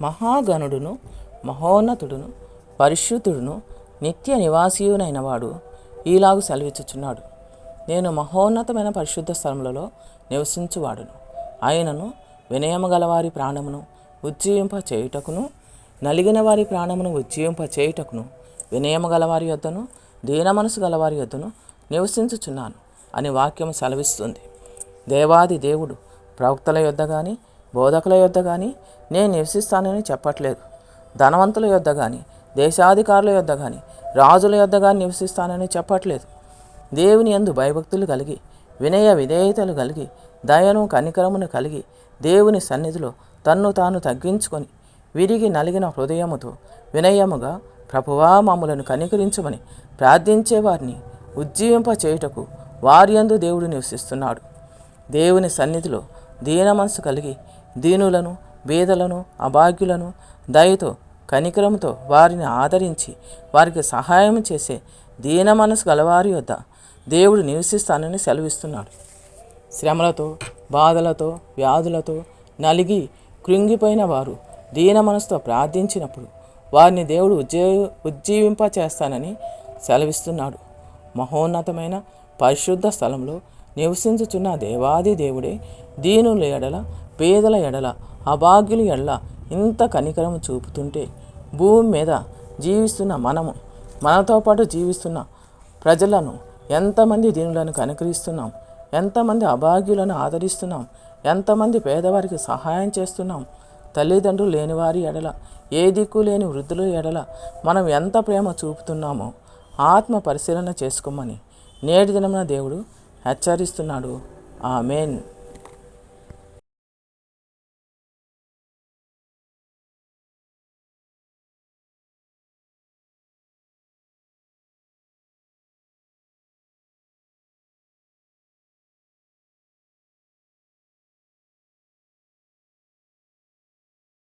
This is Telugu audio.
మహాగణుడును మహోన్నతుడును పరిశుద్ధుడును నిత్య నివాసియునైన వాడు ఈలాగు సెలవిచ్చుచున్నాడు. నేను మహోన్నతమైన పరిశుద్ధ స్థలములలో నివసించువాడును. ఆయనను వినయము గలవారి ప్రాణమును ఉజ్జీవింప చేయుటకును, నలిగిన వారి ప్రాణమును ఉజ్జీవింప చేయుటకును, వినయము గలవారి యొద్దను దీన మనసు గలవారి యొద్దను నివసించుచున్నాను అని వాక్యము సెలవిస్తుంది. దేవాది దేవుడు ప్రవక్తల యొద్ద కానీ బోధకుల యొద్ద కానీ నేను నివసిస్తానని చెప్పట్లేదు. ధనవంతుల యొద్ద కానీ దేశాధికారుల యొద్ద కానీ రాజుల యొద్ద కానీ నివసిస్తానని చెప్పట్లేదు. దేవుని యందు భయభక్తులు కలిగి వినయ విధేయతలు కలిగి దయను కనికరమును కలిగి దేవుని సన్నిధిలో తన్ను తాను తగ్గించుకొని విరిగి నలిగిన హృదయముతో వినయముగా ప్రభువా మమ్ములను కనికరించమని ప్రార్థించేవారిని ఉజ్జీవింప చేయుటకు వారి యందు దేవుడు నివసిస్తున్నాడు. దేవుని సన్నిధిలో దీన మనసు కలిగి దీనులను బీదలను అభాగ్యులను దయతో కనికరముతో వారిని ఆదరించి వారికి సహాయం చేసే దీన మనసు గలవారి యొద్ద దేవుడు నివసిస్తానని సెలవిస్తున్నాడు. శ్రమలతో బాధలతో వ్యాధులతో నలిగి కృంగిపోయిన వారు దీన మనసుతో ప్రార్థించినప్పుడు వారిని దేవుడు ఉజ్జీవింప చేస్తానని సెలవిస్తున్నాడు. మహోన్నతమైన పరిశుద్ధ స్థలంలో నివసించుచున్న దేవాది దేవుడే దీనుల ఎడల పేదల ఎడల అభాగ్యుల ఎడల ఇంత కనికరము చూపుతుంటే భూమి మీద జీవిస్తున్న మనతో పాటు జీవిస్తున్న ప్రజలను ఎంతమంది దీనులను కనికరిస్తున్నాం, ఎంతమంది అభాగ్యులను ఆదరిస్తున్నాం, ఎంతమంది పేదవారికి సహాయం చేస్తున్నాం. తల్లిదండ్రులు లేనివారి ఎడల ఏ దిక్కు లేని వృద్ధుల ఎడల మనం ఎంత ప్రేమ చూపుతున్నామో ఆత్మ పరిశీలన చేసుకోమని నేటి దినమున దేవుడు హెచ్చరిస్తున్నాడు. ఆమేన్.